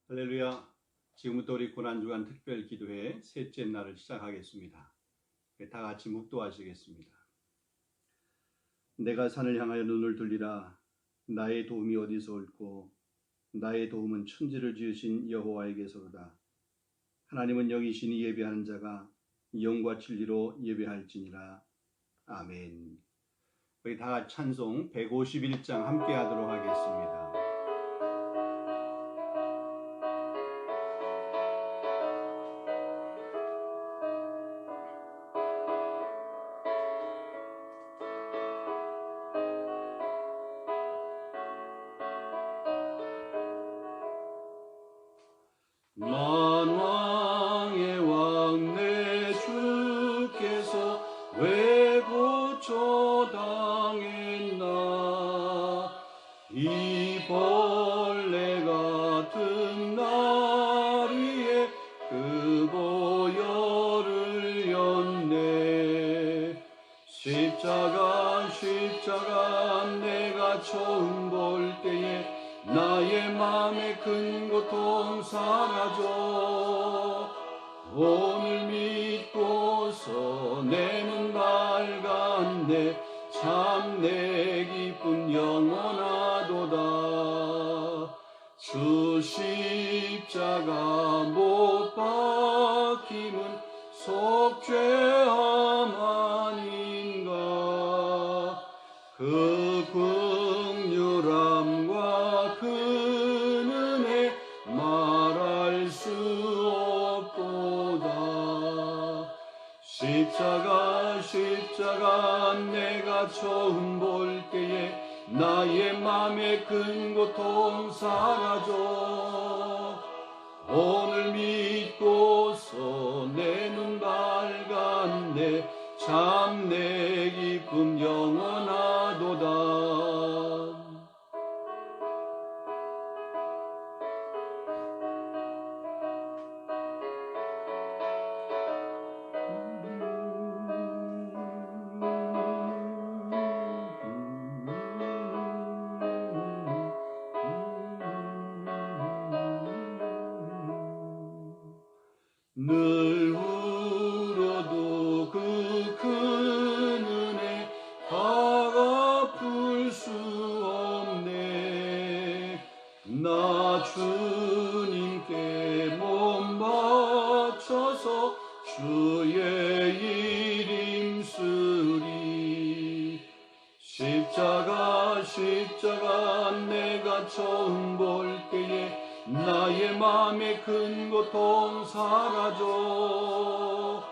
할렐루야. 지금부터 우리 고난주간 특별기도회 셋째 날을 시작하겠습니다. 다 같이 묵도하시겠습니다. 내가 산을 향하여 눈을 돌리라. 나의 도움이 어디서 올꼬? 나의 도움은 천지를 지으신 여호와에게서로다. 하나님은 영이시니 예배하는 자가 영과 진리로 예배할지니라. 아멘. 우리 다 같이 찬송 151장 함께 하도록 하겠습니다. 만왕의 왕 내 주께서 왜 고초당했나. 이 벌레 같은 날 위에 그 보혈을 였네. 십자가 내가 처음 볼 때에 나의 맘에 큰 고통 사라져. 오늘 믿고서 내 눈 밝았네. 참 내 기쁨 영원하도다. 주 십자가 못 박힘은 속죄함 아닌가. 그 긍휼함과 그 은혜 말할 수 없도다. 십자가 내가 처음 볼 때에 나의 맘에 큰 고통 사라져. 오늘 믿고서 내 눈 밝았네. 참 내 기쁨 영원하도다. 늘 울어도 그 큰 은혜 다 갚을 수 없네. 나 주님께 몸 바쳐서 주의 일 힘쓰리. 십자가 내가 처음 볼 때에 나의 맘에 큰 고통 사라져.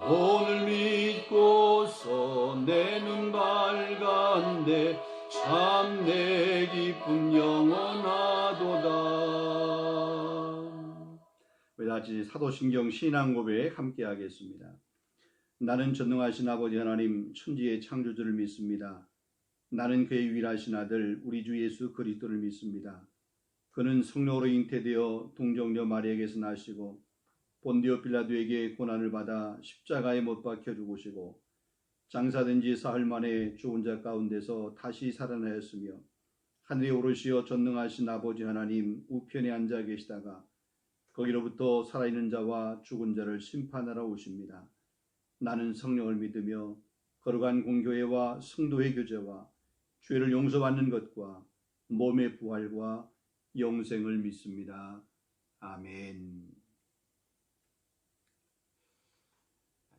오늘 믿고서 내 눈 밝았네. 참 내 기쁨 영원하도다. 우리 다같이 사도신경 신앙고백 함께 하겠습니다. 나는 전능하신 아버지 하나님 천지의 창조주를 믿습니다. 나는 그의 유일하신 아들 우리 주 예수 그리스도를 믿습니다. 그는 성령으로 잉태되어 동정녀 마리아에게서 나시고 본디오 빌라도에게 고난을 받아 십자가에 못 박혀 죽으시고 장사된 지 사흘 만에 죽은 자 가운데서 다시 살아나셨으며 하늘에 오르시어 전능하신 아버지 하나님 우편에 앉아 계시다가 거기로부터 살아있는 자와 죽은 자를 심판하러 오십니다. 나는 성령을 믿으며 거룩한 공교회와 성도의 교제와 죄를 용서받는 것과 몸의 부활과 영생을 믿습니다. 아멘.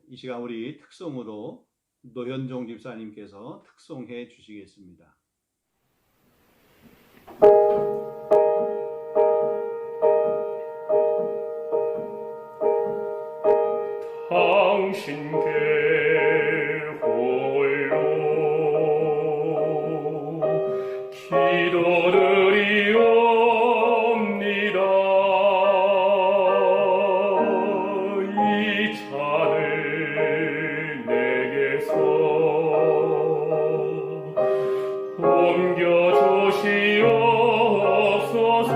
이 시간 우리 특송으로 노현종 집사님께서 특송해 주시겠습니다. 당신께 홀로 기도드리옵니다. 이 잔을 내게서 옮겨주시옵소서.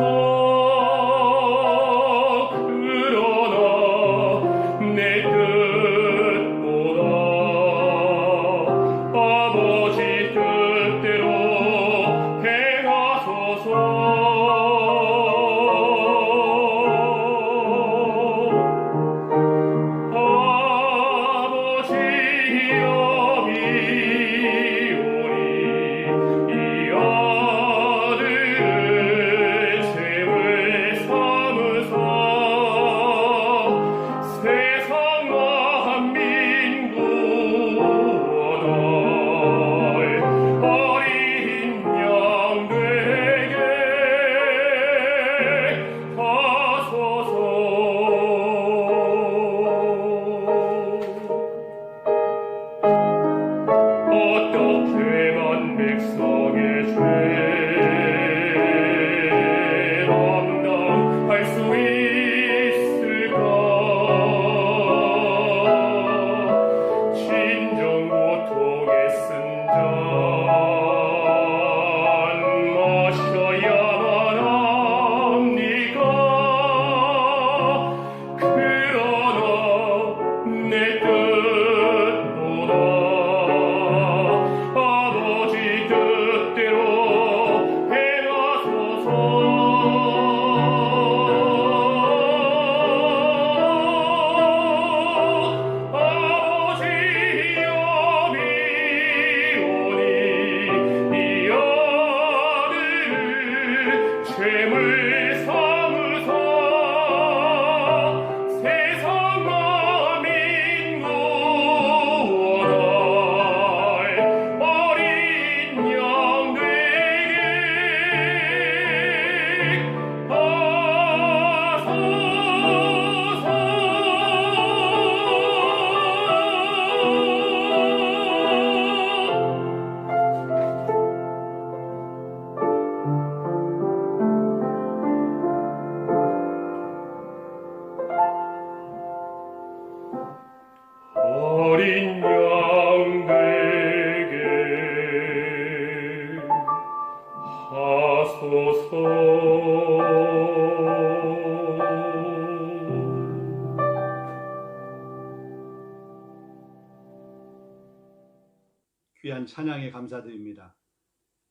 귀한 찬양에 감사드립니다.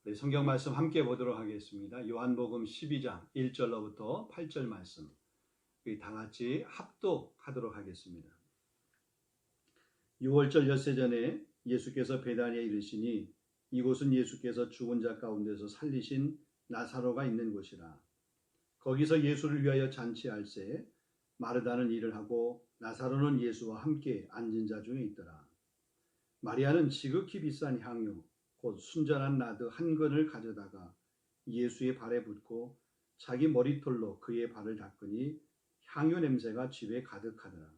우리 성경 말씀 함께 보도록 하겠습니다. 요한복음 12장 1절로부터 8절 말씀 우리 다 같이 합독하도록 하겠습니다. 6월절 엿새 전에 예수께서 베다니에 이르시니 이곳은 예수께서 죽은 자 가운데서 살리신 나사로가 있는 곳이라. 거기서 예수를 위하여 잔치할새 마르다는 일을 하고 나사로는 예수와 함께 앉은 자 중에 있더라. 마리아는 지극히 비싼 향유 곧 순전한 나드 한 근을 가져다가 예수의 발에 붓고 자기 머리털로 그의 발을 닦으니 향유 냄새가 집에 가득하더라.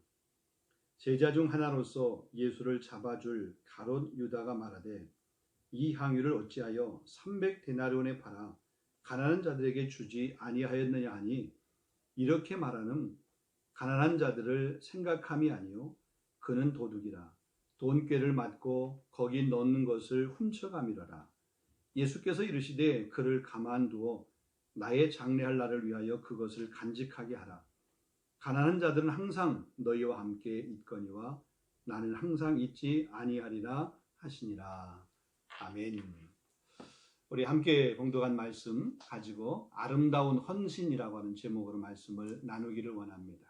제자 중 하나로서 예수를 잡아줄 가롯 유다가 말하되 이 향유를 어찌하여 300데나리온에 팔아 가난한 자들에게 주지 아니하였느냐 하니 이렇게 말하는 가난한 자들을 생각함이 아니요 그는 도둑이라. 돈꾀를 맞고 거기 넣는 것을 훔쳐가미러라. 예수께서 이르시되 그를 가만두어 나의 장례할 날을 위하여 그것을 간직하게 하라. 가난한 자들은 항상 너희와 함께 있거니와 나는 항상 있지 아니하리라 하시니라. 아멘. 우리 함께 봉독한 말씀 가지고 아름다운 헌신이라고 하는 제목으로 말씀을 나누기를 원합니다.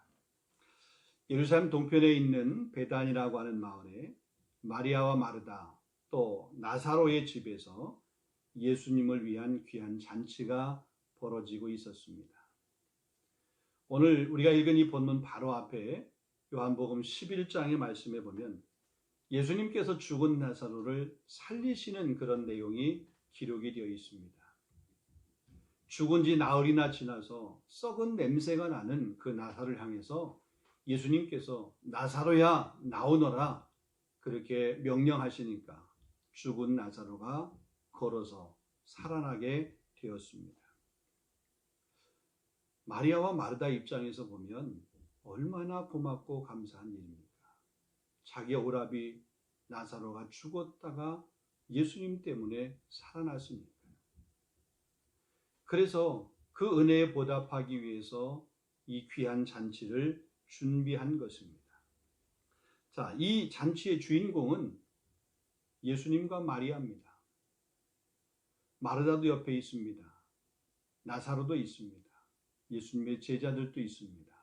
예루살렘 동편에 있는 베단이라고 하는 마을에 마리아와 마르다 또 나사로의 집에서 예수님을 위한 귀한 잔치가 벌어지고 있었습니다. 오늘 우리가 읽은 이 본문 바로 앞에 요한복음 11장의 말씀에 보면 예수님께서 죽은 나사로를 살리시는 그런 내용이 기록이 되어 있습니다. 죽은 지 나흘이나 지나서 썩은 냄새가 나는 그 나사로를 향해서 예수님께서 나사로야 나오너라 그렇게 명령하시니까 죽은 나사로가 걸어서 살아나게 되었습니다. 마리아와 마르다 입장에서 보면 얼마나 고맙고 감사한 일입니까? 자기 오라비 나사로가 죽었다가 예수님 때문에 살아났으니까요. 그래서 그 은혜에 보답하기 위해서 이 귀한 잔치를 준비한 것입니다. 자, 이 잔치의 주인공은 예수님과 마리아입니다. 마르다도 옆에 있습니다. 나사로도 있습니다. 예수님의 제자들도 있습니다.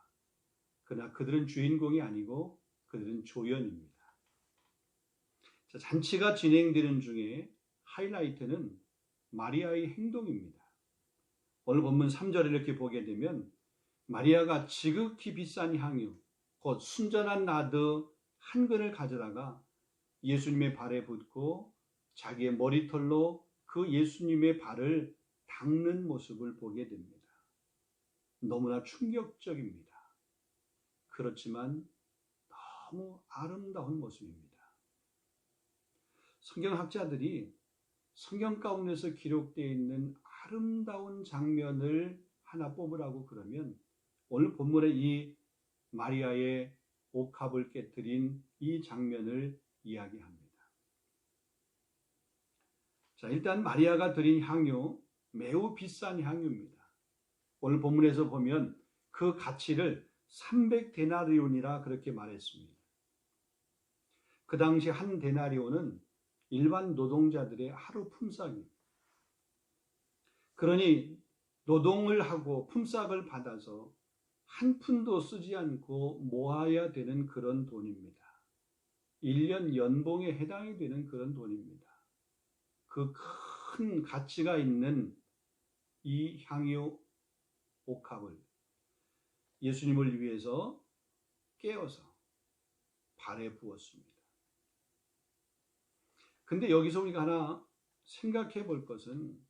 그러나 그들은 주인공이 아니고 그들은 조연입니다. 자, 잔치가 진행되는 중에 하이라이트는 마리아의 행동입니다. 오늘 본문 3절에 이렇게 보게 되면 마리아가 지극히 비싼 향유 곧 순전한 나드 한 근을 가져다가 예수님의 발에 붓고 자기의 머리털로 그 예수님의 발을 닦는 모습을 보게 됩니다. 너무나 충격적입니다. 그렇지만 너무 아름다운 모습입니다. 성경학자들이 성경 가운데서 기록되어 있는 아름다운 장면을 하나 뽑으라고 그러면 오늘 본문의 이 마리아의 옥합을 깨뜨린 이 장면을 이야기합니다. 자, 일단 마리아가 드린 향유 매우 비싼 향유입니다. 오늘 본문에서 보면 그 가치를 300데나리온이라 그렇게 말했습니다. 그 당시 한 데나리온은 일반 노동자들의 하루 품삯입니다. 그러니 노동을 하고 품삯을 받아서 한 푼도 쓰지 않고 모아야 되는 그런 돈입니다. 1년 연봉에 해당이 되는 그런 돈입니다. 그 큰 가치가 있는 이 향유 옥합을 예수님을 위해서 깨어서 발에 부었습니다. 근데 여기서 우리가 하나 생각해 볼 것은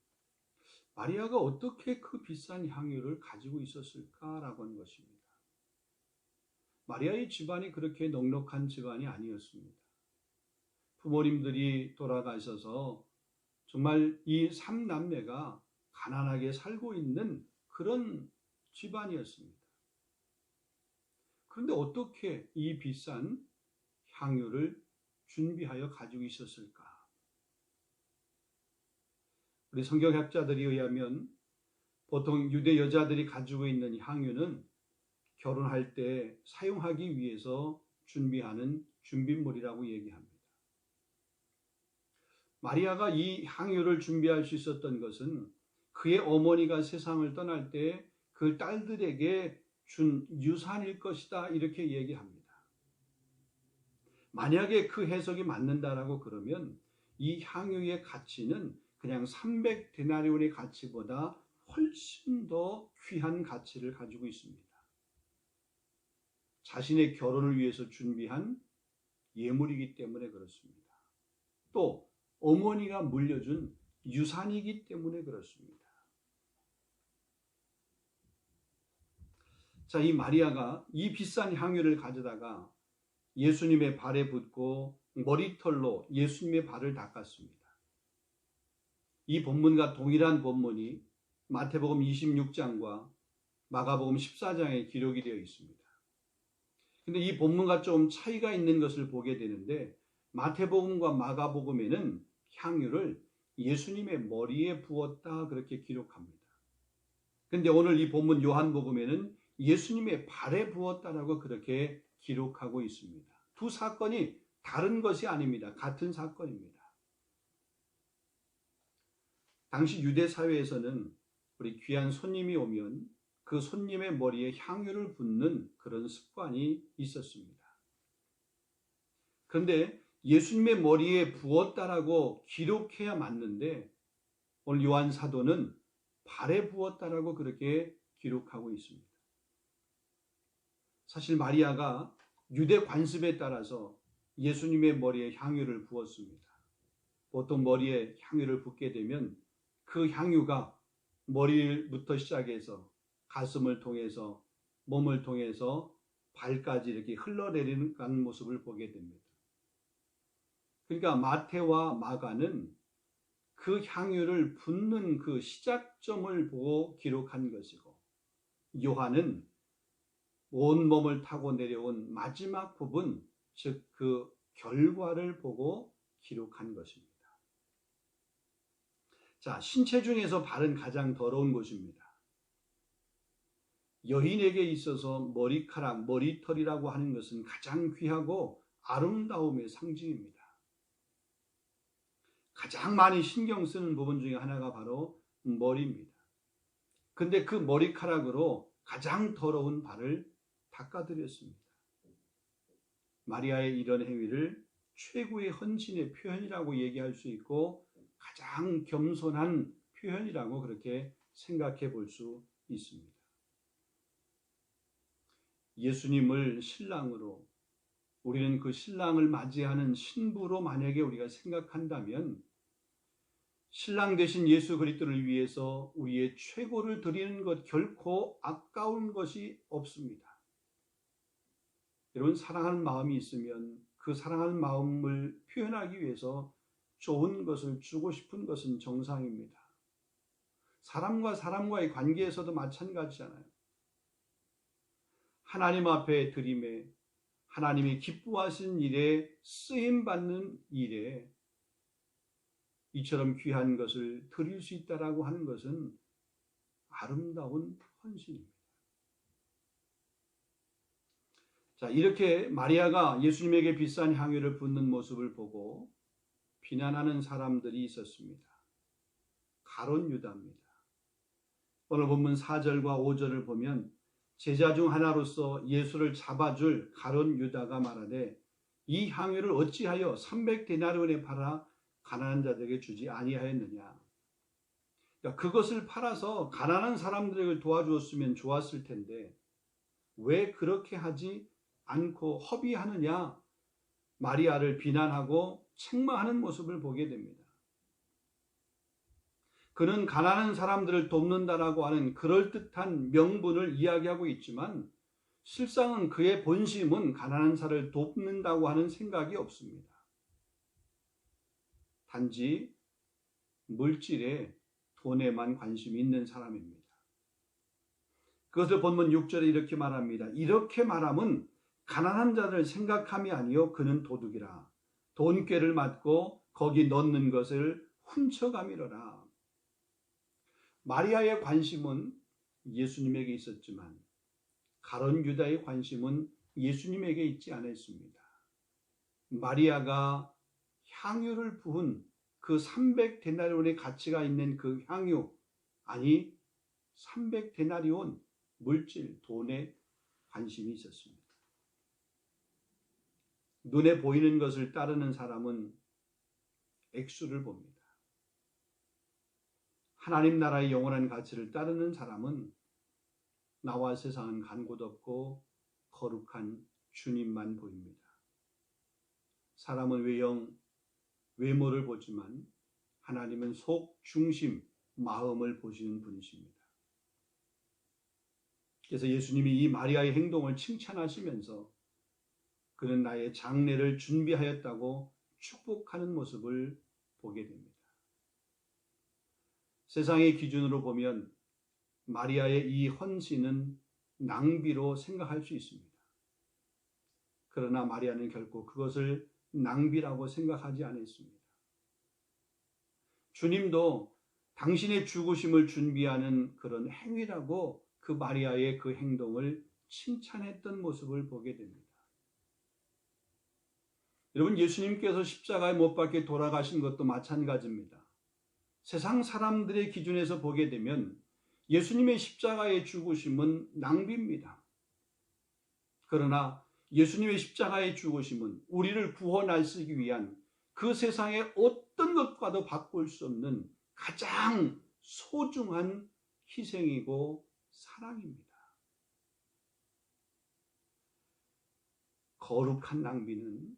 마리아가 어떻게 그 비싼 향유를 가지고 있었을까라고 하는 것입니다. 마리아의 집안이 그렇게 넉넉한 집안이 아니었습니다. 부모님들이 돌아가셔서 정말 이 3남매가 가난하게 살고 있는 그런 집안이었습니다. 그런데 어떻게 이 비싼 향유를 준비하여 가지고 있었을까? 우리 성경학자들에 의하면 보통 유대 여자들이 가지고 있는 향유는 결혼할 때 사용하기 위해서 준비하는 준비물이라고 얘기합니다. 마리아가 이 향유를 준비할 수 있었던 것은 그의 어머니가 세상을 떠날 때 그 딸들에게 준 유산일 것이다, 이렇게 얘기합니다. 만약에 그 해석이 맞는다라고 그러면 이 향유의 가치는 그냥 300데나리온의 가치보다 훨씬 더 귀한 가치를 가지고 있습니다. 자신의 결혼을 위해서 준비한 예물이기 때문에 그렇습니다. 또 어머니가 물려준 유산이기 때문에 그렇습니다. 자, 이 마리아가 이 비싼 향유를 가져다가 예수님의 발에 붓고 머리털로 예수님의 발을 닦았습니다. 이 본문과 동일한 본문이 마태복음 26장과 마가복음 14장에 기록이 되어 있습니다. 근데 이 본문과 좀 차이가 있는 것을 보게 되는데, 마태복음과 마가복음에는 향유를 예수님의 머리에 부었다, 그렇게 기록합니다. 근데 오늘 이 본문 요한복음에는 예수님의 발에 부었다라고 그렇게 기록하고 있습니다. 두 사건이 다른 것이 아닙니다. 같은 사건입니다. 당시 유대 사회에서는 우리 귀한 손님이 오면 그 손님의 머리에 향유를 붓는 그런 습관이 있었습니다. 그런데 예수님의 머리에 부었다라고 기록해야 맞는데, 오늘 요한 사도는 발에 부었다라고 그렇게 기록하고 있습니다. 사실 마리아가 유대 관습에 따라서 예수님의 머리에 향유를 부었습니다. 보통 머리에 향유를 붓게 되면 그 향유가 머리부터 시작해서 가슴을 통해서 몸을 통해서 발까지 이렇게 흘러내리는 모습을 보게 됩니다. 그러니까 마태와 마가는 그 향유를 붓는 그 시작점을 보고 기록한 것이고, 요한은 온몸을 타고 내려온 마지막 부분, 즉 그 결과를 보고 기록한 것입니다. 자, 신체 중에서 발은 가장 더러운 곳입니다. 여인에게 있어서 머리카락, 머리털이라고 하는 것은 가장 귀하고 아름다움의 상징입니다. 가장 많이 신경 쓰는 부분 중에 하나가 바로 머리입니다. 근데 그 머리카락으로 가장 더러운 발을 닦아드렸습니다. 마리아의 이런 행위를 최고의 헌신의 표현이라고 얘기할 수 있고, 가장 겸손한 표현이라고 그렇게 생각해 볼 수 있습니다. 예수님을 신랑으로, 우리는 그 신랑을 맞이하는 신부로 만약에 우리가 생각한다면, 신랑 되신 예수 그리스도를 위해서 우리의 최고를 드리는 것 결코 아까운 것이 없습니다. 여러분, 사랑하는 마음이 있으면 그 사랑하는 마음을 표현하기 위해서 좋은 것을 주고 싶은 것은 정상입니다. 사람과 사람과의 관계에서도 마찬가지잖아요. 하나님 앞에 드림에, 하나님이 기뻐하신 일에, 쓰임받는 일에 이처럼 귀한 것을 드릴 수 있다라고 하는 것은 아름다운 헌신입니다. 자, 이렇게 마리아가 예수님에게 비싼 향유를 붓는 모습을 보고 비난하는 사람들이 있었습니다. 가룟 유다입니다. 오늘 본문 4절과 5절을 보면 제자 중 하나로서 예수를 잡아줄 가룟 유다가 말하되, 이 향유를 어찌하여 300데나리온에 팔아 가난한 자들에게 주지 아니하였느냐. 그러니까 그것을 팔아서 가난한 사람들에게 도와주었으면 좋았을 텐데 왜 그렇게 하지 않고 허비하느냐, 마리아를 비난하고 책망하는 모습을 보게 됩니다. 그는 가난한 사람들을 돕는다라고 하는 그럴듯한 명분을 이야기하고 있지만, 실상은 그의 본심은 가난한 사람을 돕는다고 하는 생각이 없습니다. 단지 물질에, 돈에만 관심이 있는 사람입니다. 그것을 본문 6절에 이렇게 말합니다. 이렇게 말함은 가난한 자를 생각함이 아니요 그는 도둑이라. 돈꾀를 맞고 거기 넣는 것을 훔쳐가미러라. 마리아의 관심은 예수님에게 있었지만 가룟 유다의 관심은 예수님에게 있지 않았습니다. 마리아가 향유를 부은 그 300데나리온의 가치가 있는 그 향유, 아니 300데나리온 물질, 돈에 관심이 있었습니다. 눈에 보이는 것을 따르는 사람은 액수를 봅니다. 하나님 나라의 영원한 가치를 따르는 사람은 나와 세상은 간 곳 없고 거룩한 주님만 보입니다. 사람은 외형, 외모를 보지만 하나님은 속, 중심, 마음을 보시는 분이십니다. 그래서 예수님이 이 마리아의 행동을 칭찬하시면서 그는 나의 장례를 준비하였다고 축복하는 모습을 보게 됩니다. 세상의 기준으로 보면 마리아의 이 헌신은 낭비로 생각할 수 있습니다. 그러나 마리아는 결코 그것을 낭비라고 생각하지 않았습니다. 주님도 당신의 죽으심을 준비하는 그런 행위라고 그 마리아의 그 행동을 칭찬했던 모습을 보게 됩니다. 여러분, 예수님께서 십자가에 못 박혀 돌아가신 것도 마찬가지입니다. 세상 사람들의 기준에서 보게 되면 예수님의 십자가의 죽으심은 낭비입니다. 그러나 예수님의 십자가의 죽으심은 우리를 구원하시기 위한 그 세상의 어떤 것과도 바꿀 수 없는 가장 소중한 희생이고 사랑입니다. 거룩한 낭비는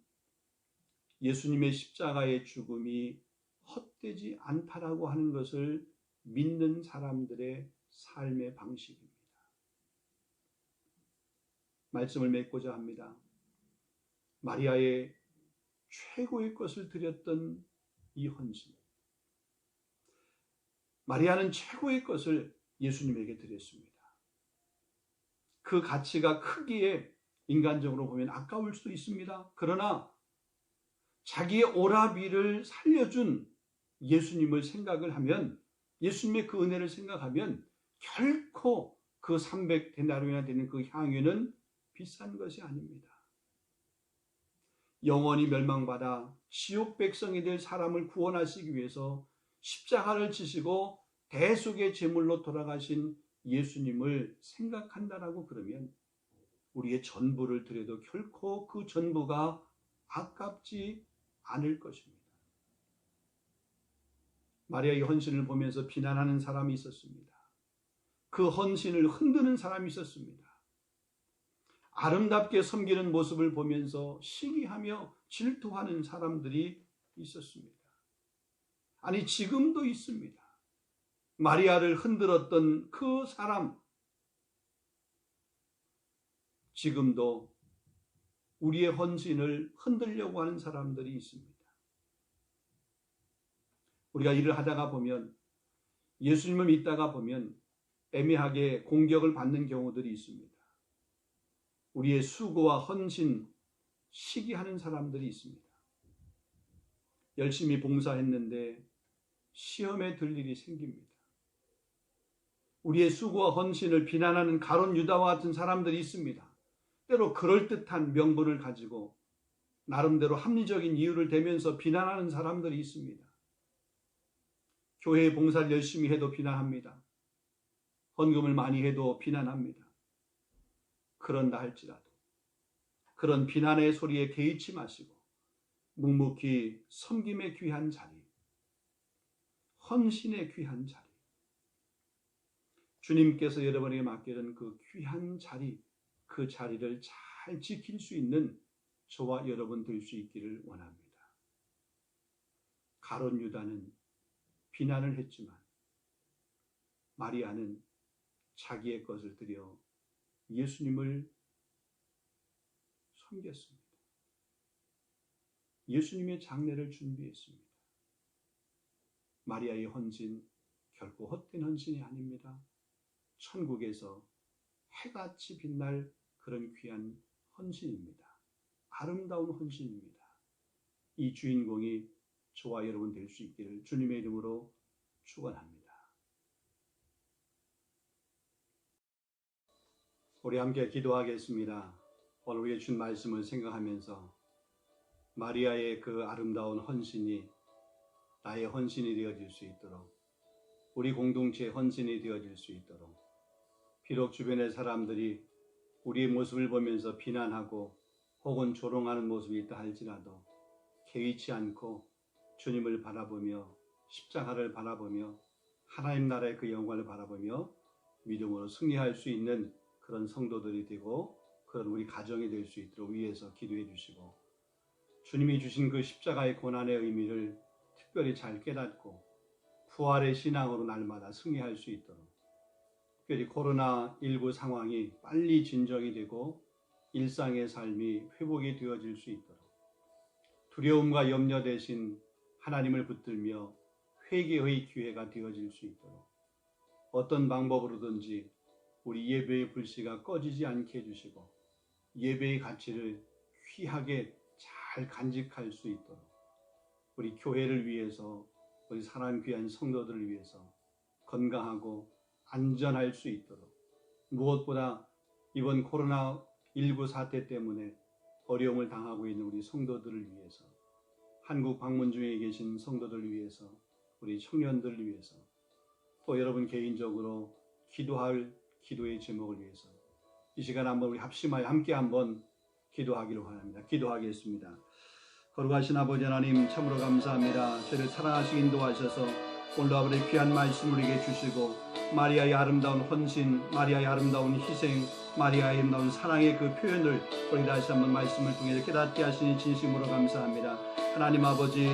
예수님의 십자가의 죽음이 헛되지 않다라고 하는 것을 믿는 사람들의 삶의 방식입니다. 말씀을 맺고자 합니다. 마리아의 최고의 것을 드렸던 이 헌신. 마리아는 최고의 것을 예수님에게 드렸습니다. 그 가치가 크기에 인간적으로 보면 아까울 수도 있습니다. 그러나 자기의 오라비를 살려준 예수님을 생각을 하면, 예수님의 그 은혜를 생각하면 결코 그 300데나리온이나 되는 그 향유는 비싼 것이 아닙니다. 영원히 멸망받아 지옥 백성이 될 사람을 구원하시기 위해서 십자가를 지시고 대속의 제물로 돌아가신 예수님을 생각한다라고 그러면 우리의 전부를 드려도 결코 그 전부가 아깝지 않을 것입니다. 마리아의 헌신을 보면서 비난하는 사람이 있었습니다. 그 헌신을 흔드는 사람이 있었습니다. 아름답게 섬기는 모습을 보면서 시기하며 질투하는 사람들이 있었습니다. 아니, 지금도 있습니다. 마리아를 흔들었던 그 사람, 지금도 우리의 헌신을 흔들려고 하는 사람들이 있습니다. 우리가 일을 하다가 보면, 예수님을 믿다가 보면 애매하게 공격을 받는 경우들이 있습니다. 우리의 수고와 헌신, 시기하는 사람들이 있습니다. 열심히 봉사했는데 시험에 들 일이 생깁니다. 우리의 수고와 헌신을 비난하는 가룟 유다와 같은 사람들이 있습니다. 때로 그럴듯한 명분을 가지고 나름대로 합리적인 이유를 대면서 비난하는 사람들이 있습니다. 교회에 봉사를 열심히 해도 비난합니다. 헌금을 많이 해도 비난합니다. 그런다 할지라도 그런 비난의 소리에 개의치 마시고 묵묵히 섬김의 귀한 자리, 헌신의 귀한 자리, 주님께서 여러분에게 맡겨진 그 귀한 자리, 그 자리를 잘 지킬 수 있는 저와 여러분 될 수 있기를 원합니다. 가룟 유다는 비난을 했지만 마리아는 자기의 것을 드려 예수님을 섬겼습니다. 예수님의 장례를 준비했습니다. 마리아의 헌신 결코 헛된 헌신이 아닙니다. 천국에서 해같이 빛날 그런 귀한 헌신입니다. 아름다운 헌신입니다. 이 주인공이 저와 여러분 될 수 있기를 주님의 이름으로 축원합니다. 우리 함께 기도하겠습니다. 오늘 우리의 준 말씀을 생각하면서 마리아의 그 아름다운 헌신이 나의 헌신이 되어질 수 있도록, 우리 공동체의 헌신이 되어질 수 있도록, 비록 주변의 사람들이 우리의 모습을 보면서 비난하고 혹은 조롱하는 모습이 있다 할지라도 개의치 않고 주님을 바라보며 십자가를 바라보며 하나님 나라의 그 영광을 바라보며 믿음으로 승리할 수 있는 그런 성도들이 되고 그런 우리 가정이 될 수 있도록 위해서 기도해 주시고, 주님이 주신 그 십자가의 고난의 의미를 특별히 잘 깨닫고 부활의 신앙으로 날마다 승리할 수 있도록, 특별히 코로나19 상황이 빨리 진정이 되고 일상의 삶이 회복이 되어질 수 있도록, 두려움과 염려 대신 하나님을 붙들며 회개의 기회가 되어질 수 있도록 어떤 방법으로든지 우리 예배의 불씨가 꺼지지 않게 해주시고 예배의 가치를 귀하게 잘 간직할 수 있도록, 우리 교회를 위해서, 우리 사랑 귀한 성도들을 위해서 건강하고 안전할 수 있도록, 무엇보다 이번 코로나19 사태 때문에 어려움을 당하고 있는 우리 성도들을 위해서, 한국 방문 중에 계신 성도들을 위해서, 우리 청년들을 위해서, 또 여러분 개인적으로 기도할 기도의 제목을 위해서 이 시간 한번 우리 합심하여 함께 한번 기도하기를 원합니다. 기도하겠습니다. 거룩하신 아버지 하나님, 참으로 감사합니다. 저를 사랑하시고 인도하셔서 오늘 아버지의 귀한 말씀을 우리에게 주시고 마리아의 아름다운 헌신, 마리아의 아름다운 희생, 마리아의 아름다운 사랑의 그 표현을 우리 다시 한번 말씀을 통해서 깨닫게 하시니 진심으로 감사합니다. 하나님 아버지,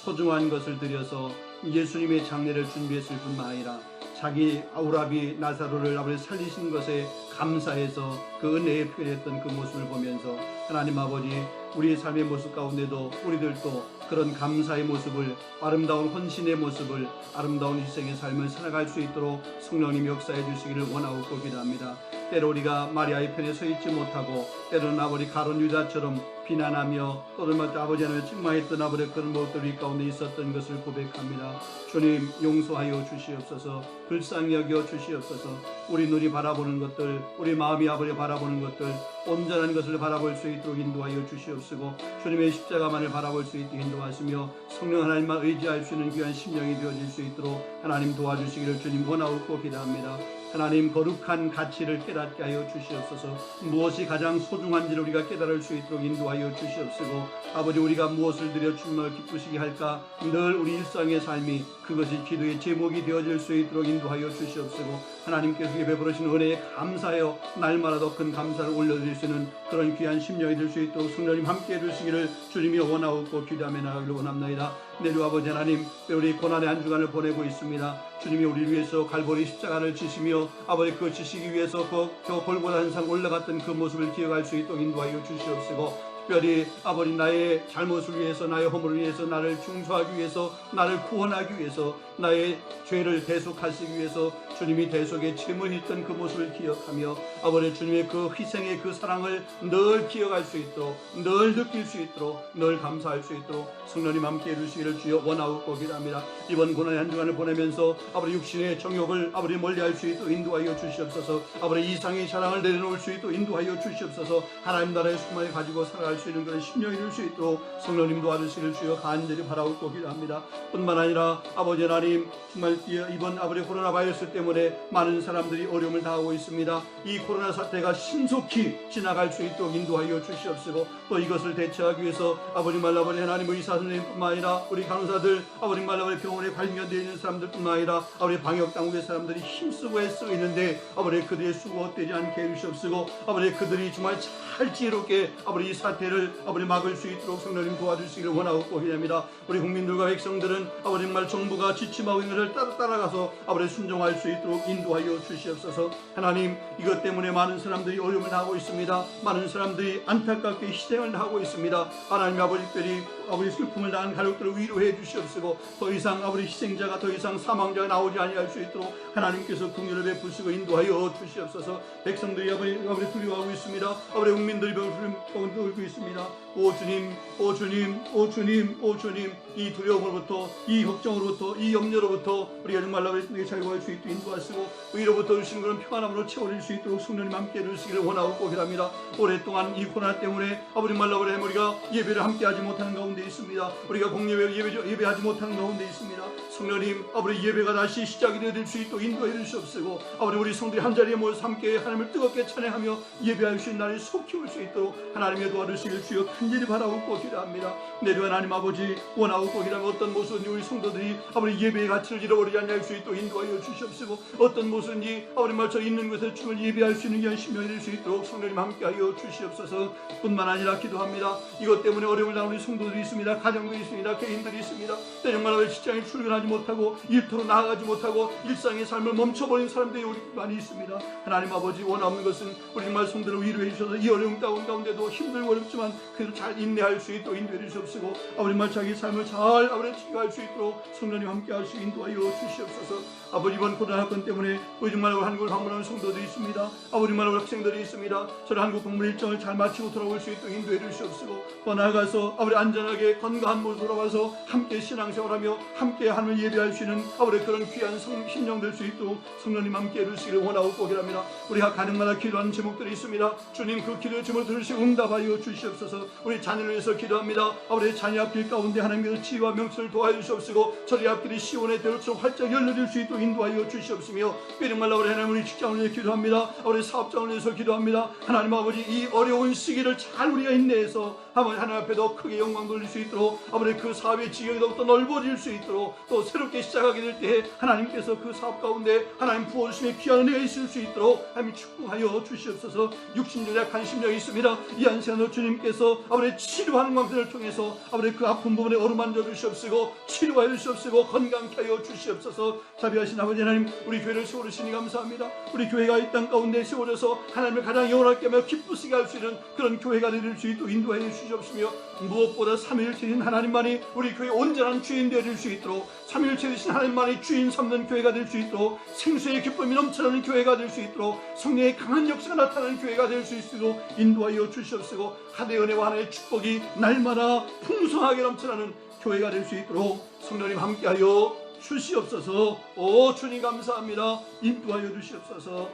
소중한 것을 드려서 예수님의 장례를 준비했을 뿐만 아니라 자기 아우라비 나사로를 아버지 살리신 것에 감사해서 그 은혜에 표현했던 그 모습을 보면서 하나님 아버지, 우리의 삶의 모습 가운데도 우리들도 그런 감사의 모습을, 아름다운 헌신의 모습을, 아름다운 희생의 삶을 살아갈 수 있도록 성령님 역사해 주시기를 원하고 기도합니다. 때로 우리가 마리아의 편에 서 있지 못하고 때로는 아버지 가룟 유다처럼 비난하며 또는 아버지 하나님을 책망했던 아버지 그런 모습들이 가운데 있었던 것을 고백합니다. 주님 용서하여 주시옵소서, 불쌍히 여겨 주시옵소서. 우리 눈이 바라보는 것들, 우리 마음이 아버지 바라보는 것들, 온전한 것을 바라볼 수 있도록 인도하여 주시옵시고, 주님의 십자가만을 바라볼 수 있도록 인도하시며 성령 하나님만 의지할 수 있는 귀한 심령이 되어질 수 있도록 하나님 도와주시기를 주님 원하고 기도합니다. 하나님, 거룩한 가치를 깨닫게 하여 주시옵소서. 무엇이 가장 소중한지를 우리가 깨달을 수 있도록 인도하여 주시옵시고, 아버지, 우리가 무엇을 드려 주님을 기쁘시게 할까, 늘 우리 일상의 삶이 그것이 기도의 제목이 되어질 수 있도록 인도하여 주시옵시고, 하나님께서 베풀으신 은혜에 감사하여 날마다 더 큰 감사를 올려드릴 수 있는 그런 귀한 심령이 될 수 있도록 성령님 함께 해주시기를 주님이 원하고 기도하며 나가기를 원합니다. 내주 아버지 하나님, 우리 고난의 한 주간을 보내고 있습니다. 주님이 우리를 위해서 갈보리 십자가를 지시며 아버지 그 지시기 위해서 저 골고다 산상 올라갔던 그 모습을 기억할 수 있도록 인도하여 주시옵시고, 특별히 아버지 나의 잘못을 위해서, 나의 허물을 위해서, 나를 중수하기 위해서, 나를 구원하기 위해서, 나의 죄를 대속하시기 위해서 주님이 대속의 짐을 졌던 그 모습을 기억하며 아버지 주님의 그 희생의 그 사랑을 늘 기억할 수 있도록, 늘 느낄 수 있도록, 늘 감사할 수 있도록 성령님 함께 해주시기를 주여 원하고 기도합니다. 이번 고난의 한 주간을 보내면서 아버지 육신의 정욕을 아버지 멀리할 수 있도록 인도하여 주시옵소서. 아버지 이상의 자랑을 내려놓을 수 있도록 인도하여 주시옵소서. 하나님 나라의 소망을 가지고 살아갈 수 있는 그런 심령이 될 수 있도록 성령님 도와주시기를 주여 간절히 바라고 기도합니다. 뿐만 아니라 아버지 하나님, 정말 이번 아버지 코로나 바이러스 때문에 많은 사람들이 어려움을 당하고 있습니다. 이 코로나 사태가 신속히 지나갈 수 있도록 인도하여 주시옵시고, 또 이것을 대처하기 위해서 아버지 아버지 하나님 의사 선생님뿐만 아니라 우리 간호사들, 아버지 아버지 병원에 발견되어 있는 사람들뿐만 아니라 아버지 방역 당국의 사람들이 힘쓰고 애쓰고 있는데 아버지 그들의 수고 헛되지 않게 해주시옵시고, 아버지 그들이 정말 잘 지혜롭게 아버지 이 사태를 아버지 막을 수 있도록 성령님 도와주시기를 원하고 기도합니다. 우리 국민들과 백성들은 아버지 정말 정부가 지침하고 있는 것을 따라가서 아버지 순종할 수 있도록 인도하여 주시옵소서. 하나님, 이것 때문에 많은 사람들이 어려움을 당하고 있습니다. 많은 사람들이 안타깝게 희생을 하고 있습니다. 하나님 아버지, 특별히 아버지 슬픔을 당한 가족들을 위로해 주시옵시고, 더 이상 아버지 희생자가, 더 이상 사망자가 나오지 아니할 수 있도록 하나님께서 긍휼을 베푸시고 인도하여 주시옵소서. 백성들이 아버지 두려워하고 있습니다. 아버지 국민들이 병을 앓고 있습니다. 기도하겠습니다. 오 주님, 오 주님, 오 주님, 오 주님, 이 두려움으로부터, 이 걱정으로부터, 이 염려로부터 우리가 정말로 우리에게 잘 구할 수 있도록 인도하시고 위로부터 주신 그런 평안함으로 채워질 수 있도록 성령님 함께 해주시기를 원하고 꼭이랍니다. 오랫동안 이 코로나 때문에 아버지 말라 그래 우리가 예배를 함께하지 못하는 가운데 있습니다. 우리가 공예배 예배하지 못하는 가운데 있습니다. 성령님 아버지 예배가 다시 시작이 될 수 있도록 인도해 주시옵시고 아버지 우리 성들이 한자리에 모여서 함께 하나님을 뜨겁게 찬양하며 예배할 수 있는 날이 속히 올 수 있도록 하나님의 도와주시길 주여 간절히 바라옵고 기도합니다. 내주 하나님 아버지 원하고 꼭이라면 어떤 모습인지 우리 성도들이 아버지 예배의 가치를 잃어버리지 않게 할 수 있도록 인도하여 주시옵시고 어떤 모습인지 아버지 말처럼 있는 곳에 주를 예배할 수 있는 귀한 심령이 될 수 있도록 성령님 함께하여 주시옵소서. 뿐만 아니라 기도합니다. 이것 때문에 어려움을 당하는 우리 성도들이 있습니다. 가정도 있습니다. 개인들이 있습니다. 정말 직장에 출근하지 못하고 일터로 나아가지 못하고 일상의 삶을 멈춰버린 사람들이 우리 많이 있습니다. 하나님 아버지 원하는 것은 우리 정말 성도를 위로해 주셔서 이 어려움 가운데도 힘들고 어렵지만 그래도 잘 인내할 수 있도록 인도해 주시옵시고 아버지 말 자기 삶을 잘 아버지 지켜갈 수 있도록 성령님 함께할 수 인도하여 주시옵소서. 아버지 이번 코로나 사건 때문에 우리 정말 한국을 방문하는 성도들이 있습니다. 아버지 정말 학생들이 있습니다. 저는 한국 방문 일정을 잘 마치고 돌아올 수 있도록 인도해 주시옵시고 또 나아가서 아버지 안전하게 건강한 모습으로 돌아와서 함께 신앙생활하며 함께 하나님을 예배할 수 있는 아버지 그런 귀한 심령 될 수 있도록 성령님 함께 해주시기를 원하고 꼭이랍니다. 우리가 가정마다 기도하는 제목들이 있습니다. 주님 그 기도의 제목을 들으시고 응답하여 주시옵소서. 우리 자녀를 위해서 기도합니다. 아버지 자녀 앞길 가운데 하나님께서 지혜와 명철을 도와주시옵시고 저희 앞길이 시온의 대로처럼 활짝 열려질 수 있도록 인도하여 주시옵시며 정말로 우리 하나님 우리 직장을 위해 기도합니다. 우리 사업장을 위해서 기도합니다. 하나님 아버지 이 어려운 시기를 잘 우리가 인내해서 아버지 하나님 앞에 더 크게 영광 돌릴 수 있도록 아버지 그 사업의 지경이 더욱더 넓어질 수 있도록 또 새롭게 시작하게 될 때 하나님께서 그 사업 가운데 하나님 부어주심의 귀한 은혜가 있을 수 있도록 하나님 축복하여 주시옵소서. 육신적 약한 심령이 있습니다. 이 한시간도 주님께서 아버지 치료하는 광선을 통해서 아버지 그 아픈 부분에 어루만져 주시옵시고 치료하여 주시옵시고 건강케 하여 주시옵소서. 자비하신 아버지 하나님 우리 교회를 세워주시니 감사합니다. 우리 교회가 이 땅 가운데 세워져서 하나님을 가장 영원하게 하며 기쁘시게 할 수 있는 그런 교회가 될 수 있도록 인도하여 주시옵시며 무엇보다 삼위일체이신 하나님만이 우리 교회의 온전한 주인 되어질 수 있도록 삼위일체 되신 하나님만이 주인 삼는 교회가 될 수 있도록 생수의 기쁨이 넘쳐나는 교회가 될 수 있도록 성령의 강한 역사가 나타나는 교회가 될 수 있도록 인도하여 주시옵시고 하나님의 은혜와 하나님의 축복이 날마다 풍성하게 넘쳐나는 교회가 될 수 있도록 성령님 함께하여 주시옵소서. 오 주님 감사합니다. 인도하여 주시옵소서.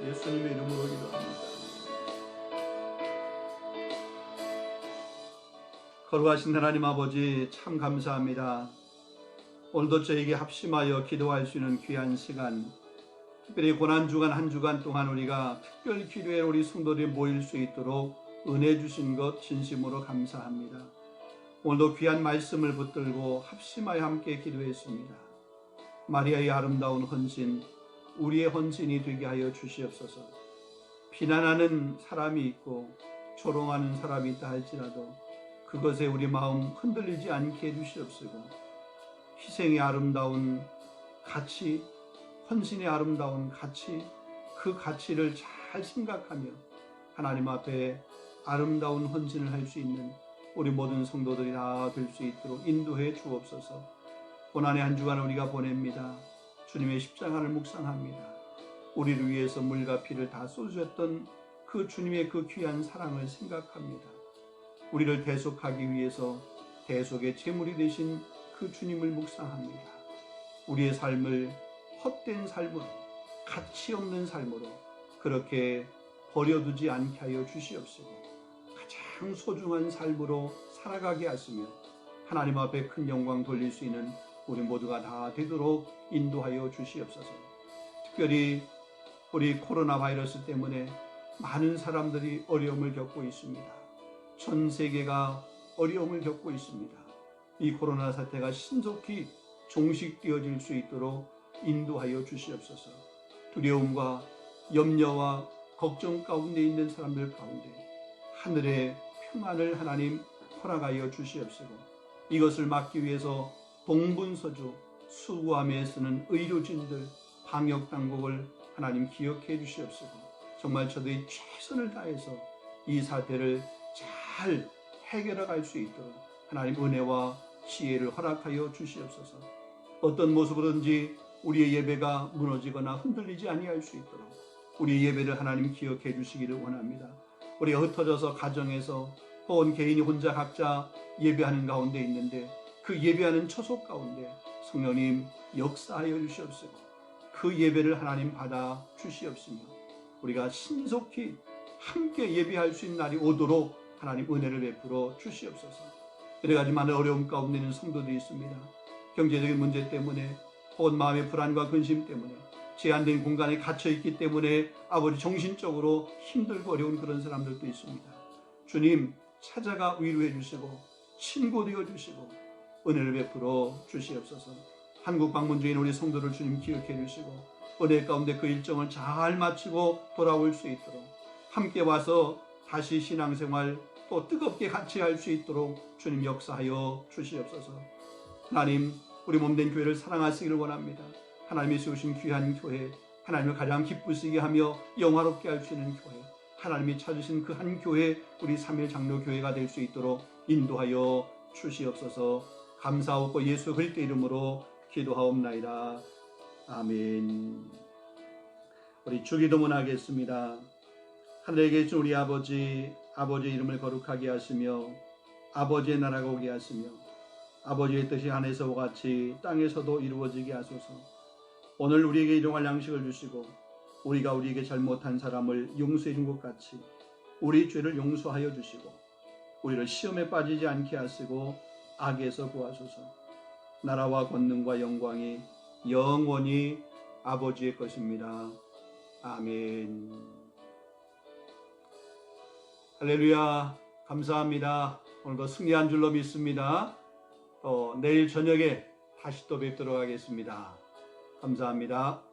예수님의 이름으로 기도합니다. 거룩하신 하나님 아버지 참 감사합니다. 오늘도 저에게 합심하여 기도할 수 있는 귀한 시간, 특별히 고난주간 한 주간 동안 우리가 특별 기도에 우리 성도들이 모일 수 있도록 은혜 주신 것 진심으로 감사합니다. 오늘도 귀한 말씀을 붙들고 합심하여 함께 기도했습니다. 마리아의 아름다운 헌신, 우리의 헌신이 되게 하여 주시옵소서. 비난하는 사람이 있고 조롱하는 사람이 있다 할지라도 그것에 우리 마음 흔들리지 않게 해주시옵시고 희생의 아름다운 가치, 헌신의 아름다운 가치, 그 가치를 잘 생각하며 하나님 앞에 아름다운 헌신을 할 수 있는 우리 모든 성도들이 다 될 수 있도록 인도해 주옵소서. 고난의 한 주간을 우리가 보냅니다. 주님의 십자가를 묵상합니다. 우리를 위해서 물과 피를 다 쏟으셨던 그 주님의 그 귀한 사랑을 생각합니다. 우리를 대속하기 위해서 대속의 제물이 되신 그 주님을 묵상합니다. 우리의 삶을 헛된 삶으로, 가치 없는 삶으로 그렇게 버려두지 않게 하여 주시옵시고 가장 소중한 삶으로 살아가게 하시며 하나님 앞에 큰 영광 돌릴 수 있는 우리 모두가 다 되도록 인도하여 주시옵소서. 특별히 우리 코로나 바이러스 때문에 많은 사람들이 어려움을 겪고 있습니다. 전 세계가 어려움을 겪고 있습니다. 이 코로나 사태가 신속히 종식되어질 수 있도록 인도하여 주시옵소서. 두려움과 염려와 걱정 가운데 있는 사람들 가운데 하늘의 평안을 하나님 허락하여 주시옵시고 이것을 막기 위해서 동분서주 수고하며 애쓰는 의료진들, 방역당국을 하나님 기억해 주시옵시고 정말 저들이 최선을 다해서 이 사태를 잘 해결해 갈 수 있도록 하나님 은혜와 지혜를 허락하여 주시옵소서. 어떤 모습으로든지 우리의 예배가 무너지거나 흔들리지 아니할 수 있도록 우리의 예배를 하나님 기억해 주시기를 원합니다. 우리가 흩어져서 가정에서 온 개인이 혼자 각자 예배하는 가운데 있는데 그 예배하는 처소 가운데 성령님 역사하여 주시옵시고 그 예배를 하나님 받아 주시옵시며 우리가 신속히 함께 예배할 수 있는 날이 오도록 하나님 은혜를 베풀어 주시옵소서. 여러 가지 많은 어려움 가운데 있는 성도들이 있습니다. 경제적인 문제 때문에 혹은 마음의 불안과 근심 때문에 제한된 공간에 갇혀있기 때문에 아버지 정신적으로 힘들고 어려운 그런 사람들도 있습니다. 주님 찾아가 위로해 주시고 친구 되어 주시고 은혜를 베풀어 주시옵소서. 한국 방문 중인 우리 성도를 주님 기억해 주시고 은혜 가운데 그 일정을 잘 마치고 돌아올 수 있도록 함께 와서 다시 신앙생활 또 뜨겁게 같이 할 수 있도록 주님 역사하여 주시옵소서. 하나님 우리 몸된 교회를 사랑하시기를 원합니다. 하나님이 세우신 귀한 교회, 하나님을 가장 기쁘시게 하며 영화롭게 할 수 있는 교회, 하나님이 찾으신 그 한 교회 우리 3일 장로교회가 될 수 있도록 인도하여 주시옵소서. 감사하고 예수 그리스도 이름으로 기도하옵나이다. 아멘. 우리 주기도문 하겠습니다. 하늘에 계신 우리 아버지, 아버지의 이름을 거룩하게 하시며 아버지의 나라가 오게 하시며 아버지의 뜻이 하늘에서와 같이 땅에서도 이루어지게 하소서. 오늘 우리에게 일용할 양식을 주시고 우리가 우리에게 잘못한 사람을 용서해 준 것 같이 우리 죄를 용서하여 주시고 우리를 시험에 빠지지 않게 하시고 악에서 구하소서. 나라와 권능과 영광이 영원히 아버지의 것입니다. 아멘. 할렐루야. 감사합니다. 오늘도 승리한 줄로 믿습니다. 또 내일 저녁에 다시 또 뵙도록 하겠습니다. 감사합니다.